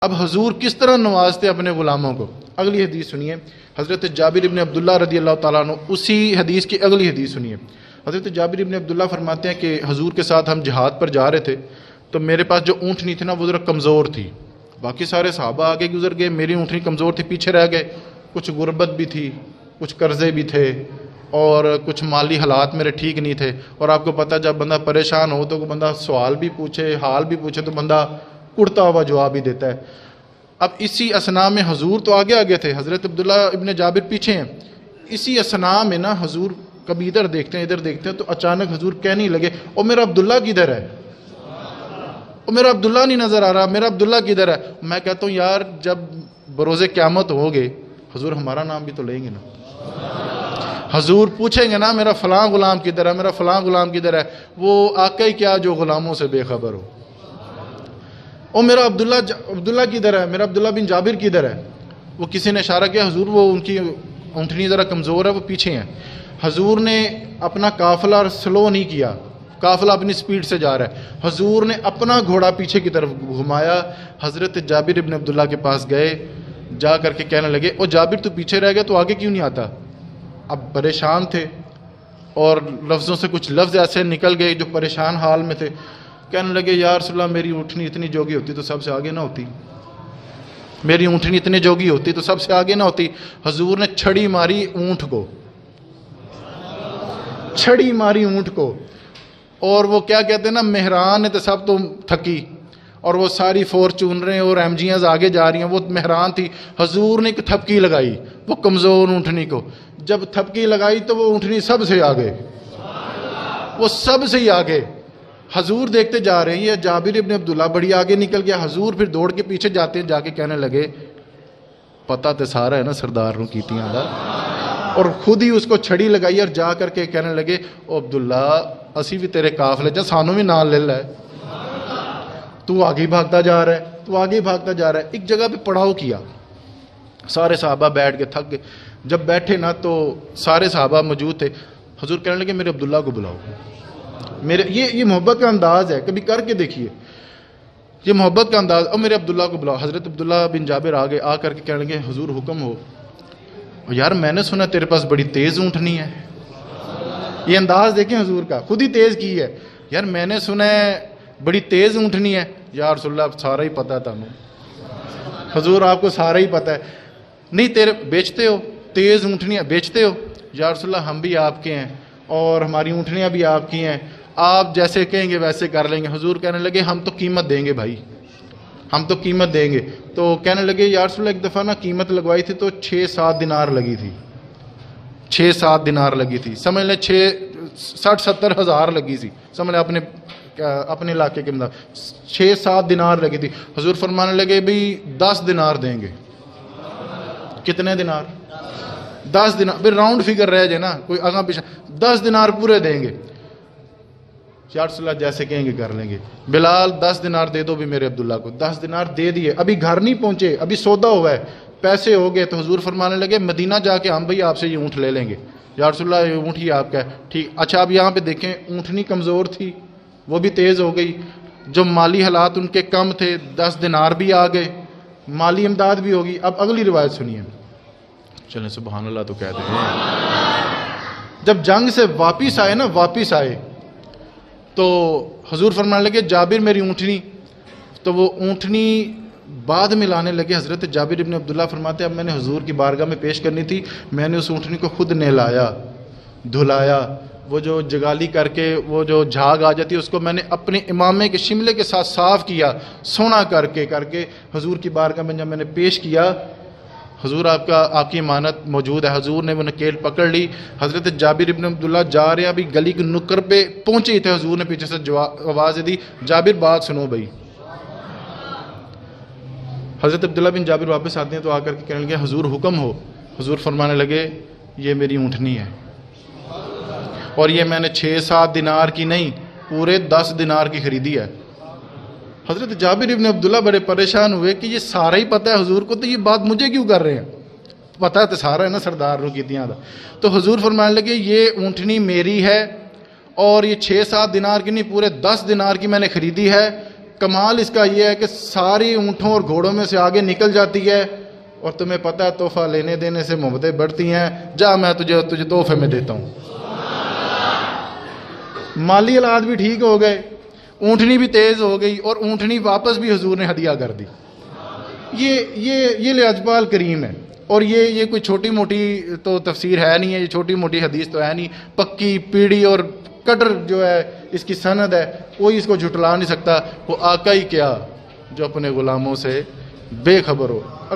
اب حضور کس طرح نوازتے اپنے غلاموں کو، اگلی حدیث سنیے۔ حضرت جابر ابن عبداللہ رضی اللہ تعالیٰ عنہ، اسی حدیث کی اگلی حدیث سنیے۔ حضرت جابر ابن عبداللہ فرماتے ہیں کہ حضور کے ساتھ ہم جہاد پر جا رہے تھے، تو میرے پاس جو اونٹنی تھی نا وہ ذرا کمزور تھی، باقی سارے صحابہ آگے گزر گئے، میری اونٹنی کمزور تھی، پیچھے رہ گئے۔ کچھ غربت بھی تھی، کچھ قرضے بھی تھے، اور کچھ مالی حالات میرے ٹھیک نہیں تھے، اور آپ کو پتہ جب بندہ پریشان ہو تو بندہ سوال بھی پوچھے، حال بھی پوچھے تو بندہ اڑتا ہوا جواب ہی دیتا ہے۔ اب اسی اسنا میں حضور تو آگے آگے تھے، حضرت عبداللہ ابن جابر پیچھے ہیں۔ اسی اسنا میں نا حضور کبھی ادھر دیکھتے ہیں ادھر دیکھتے ہیں، تو اچانک حضور کہنے لگے او میرا عبداللہ کدھر ہے، او میرا عبداللہ نہیں نظر آ رہا، میرا عبداللہ کدھر ہے۔ میں کہتا ہوں یار جب بروز قیامت ہوگے حضور ہمارا نام بھی تو لیں گے نا، حضور پوچھیں گے نا میرا فلاں غلام کدھر ہے، میرا فلاں غلام کدھر ہے۔ وہ آقا ہی کیا جو غلاموں سے بے خبر ہو، او میرا عبداللہ کدھر ہے، میرا عبداللہ بن جابر کدھر ہے۔ وہ کسی نے اشارہ کیا حضور وہ ان کی اونٹنی ذرا کمزور ہے، وہ پیچھے ہیں۔ حضور نے اپنا قافلہ سلو نہیں کیا، قافلہ اپنی سپیڈ سے جا رہا ہے، حضور نے اپنا گھوڑا پیچھے کی طرف گھمایا، حضرت جابر ابن عبداللہ کے پاس گئے، جا کر کے کہنے لگے او جابر تو پیچھے رہ گیا تو آگے کیوں نہیں آتا۔ اب پریشان تھے اور لفظوں سے کچھ لفظ ایسے نکل گئے جو پریشان حال میں تھے، کہنے لگے یا رسول اللہ میری اونٹنی اتنی جوگی ہوتی تو سب سے آگے نہ ہوتی، میری اونٹنی اتنی جوگی ہوتی تو سب سے آگے نہ ہوتی۔ حضور نے چھڑی ماری اونٹ کو، چھڑی ماری اونٹ کو، اور وہ کیا کہتے ہیں نا مہران ہے تو سب تو تھکی، اور وہ ساری فورچونریں اور ایم جیاں آگے جا رہی ہیں، وہ مہران تھی۔ حضور نے ایک تھپکی لگائی وہ کمزور اونٹنی کو، جب تھپکی لگائی تو وہ اونٹنی سب سے آگے، وہ سب سے ہی آگے۔ حضور دیکھتے جا رہے ہیں، یہ جابر ابن عبداللہ بڑی آگے نکل گیا، حضور پھر دوڑ کے پیچھے جاتے ہیں، جا کے کہنے لگے پتہ تے سارا ہے نا سردار نو کیتیاں دا، اور خود ہی اس کو چھڑی لگائی اور جا کر کے کہنے لگے او عبداللہ اسی بھی تیرے قافلے جا سانو بھی نال لے لے، تو آگے بھاگتا جا رہا ہے، تو آگے بھاگتا جا رہا ہے۔ ایک جگہ پہ پڑاؤ کیا، سارے صحابہ بیٹھ کے تھک گئے، جب بیٹھے نا تو سارے صحابہ موجود تھے، حضور کہنے لگے میرے عبداللہ کو بلاؤ۔ میرے یہ محبت کا انداز ہے، کبھی کر کے دیکھیے، یہ محبت کا انداز۔ اور میرے عبداللہ کو بلاؤ۔ حضرت عبداللہ بن جابر آگے آ کر کے کہنے لگے حضور حکم ہو۔ یار میں نے سنا تیرے پاس بڑی تیز اونٹنی ہے، یہ انداز دیکھیں حضور کا، خود ہی تیز کی ہے۔ یار میں نے سنا ہے بڑی تیز اونٹنی ہے۔ یا رسول اللہ سارا ہی پتہ ہے تمہیں، حضور آپ کو سارا ہی پتہ ہے۔ نہیں تیرے بیچتے ہو تیز اونٹنیاں بیچتے ہو؟ یا رسول اللہ ہم بھی آپ کے ہیں اور ہماری اونٹنیاں بھی آپ کی ہیں، آپ جیسے کہیں گے ویسے کر لیں گے۔ حضور کہنے لگے ہم تو قیمت دیں گے بھائی، ہم تو قیمت دیں گے۔ تو کہنے لگے یا رسول اللہ ایک دفعہ نا قیمت لگوائی تھی تو 6-7 دینار لگی تھی، 6-7 دینار لگی تھی، سمجھ لیں 60-70 ہزار لگی تھی، سمجھ لیں اپنے علاقے کے اندر 6-7 دینار لگی تھی۔ حضور فرمانے لگے بھی 10 دینار دیں گے۔ کتنے دینار؟ 10 دینار، پھر راؤنڈ فگر رہ جائے نا، کوئی آگاں پیچھے، 10 دینار پورے دیں گے۔ یا رسول اللہ جیسے کہیں گے کر لیں گے۔ بلال 10 دینار دے دو بھی میرے عبداللہ کو۔ 10 دینار دے دیے، ابھی گھر نہیں پہنچے، ابھی سودا ہوا ہے، پیسے ہو گئے، تو حضور فرمانے لگے مدینہ جا کے ہم بھائی آپ سے یہ اونٹ لے لیں گے۔ یا رسول اللہ یہ اونٹ ہی آپ کا ہے، ٹھیک۔ اچھا اب یہاں پہ دیکھیں اونٹنی کمزور تھی، وہ بھی تیز ہو گئی، جو مالی حالات ان کے کم تھے 10 دینار بھی آ گئے، مالی امداد بھی ہوگی۔ اب اگلی روایت سنیے، چلیں سبحان اللہ تو کہہ دیں۔ جب جنگ سے واپس آئے نا، واپس آئے تو حضور فرمانے لگے جابر میری اونٹنی، تو وہ اونٹنی بعد میں لانے لگے۔ حضرت جابر ابن عبداللہ فرماتے اب میں نے حضور کی بارگاہ میں پیش کرنی تھی، میں نے اس اونٹنی کو خود نہلایا دھلایا، وہ جو جگالی کر کے وہ جو جھاگ آ جاتی ہے اس کو میں نے اپنے امامے کے شملے کے ساتھ صاف کیا، سونا کر کے حضور کی بارگاہ میں جب میں نے پیش کیا، حضور آپ کی امانت موجود ہے۔ حضور نے وہ نکیل پکڑ لی۔ حضرت جابر ابن عبداللہ جا رہے ہیں، ابھی گلی کے نکر پہ پہنچے ہی تھے، حضور نے پیچھے سے آواز دی جابر بات سنو بھائی۔ حضرت عبداللہ بن جابر واپس آتے ہیں تو آ کر کے کہنے لگے حضور حکم ہو۔ حضور فرمانے لگے یہ میری اونٹنی ہے، اور یہ میں نے 6-7 دینار کی نہیں پورے 10 دینار کی خریدی ہے۔ حضرت جابر ابن عبداللہ بڑے پریشان ہوئے کہ یہ سارا ہی پتہ ہے حضور کو، تو یہ بات مجھے کیوں کر رہے ہیں، پتہ تو سارا ہے نا سردار نو کیتیاں دا۔ تو حضور فرمانے لگے یہ اونٹنی میری ہے اور یہ 6-7 دینار کی نہیں پورے 10 دینار کی میں نے خریدی ہے، کمال اس کا یہ ہے کہ ساری اونٹوں اور گھوڑوں میں سے آگے نکل جاتی ہے، اور تمہیں پتہ ہے تحفہ لینے دینے سے محبتیں بڑھتی ہیں، جا میں تجھے تحفے میں دیتا ہوں۔ مالی حالات بھی ٹھیک ہو گئے، اونٹنی بھی تیز ہو گئی، اور اونٹنی واپس بھی حضور نے ہدیہ کر دی۔ یہ لاجپال کریم ہے، اور یہ کوئی چھوٹی موٹی تو تفسیر ہے نہیں ہے، یہ چھوٹی موٹی حدیث تو ہے نہیں، پکی پیڑھی اور کٹر جو ہے اس کی سند ہے، کوئی اس کو جھٹلا نہیں سکتا۔ وہ آقا ہی کیا جو اپنے غلاموں سے بے خبر ہو۔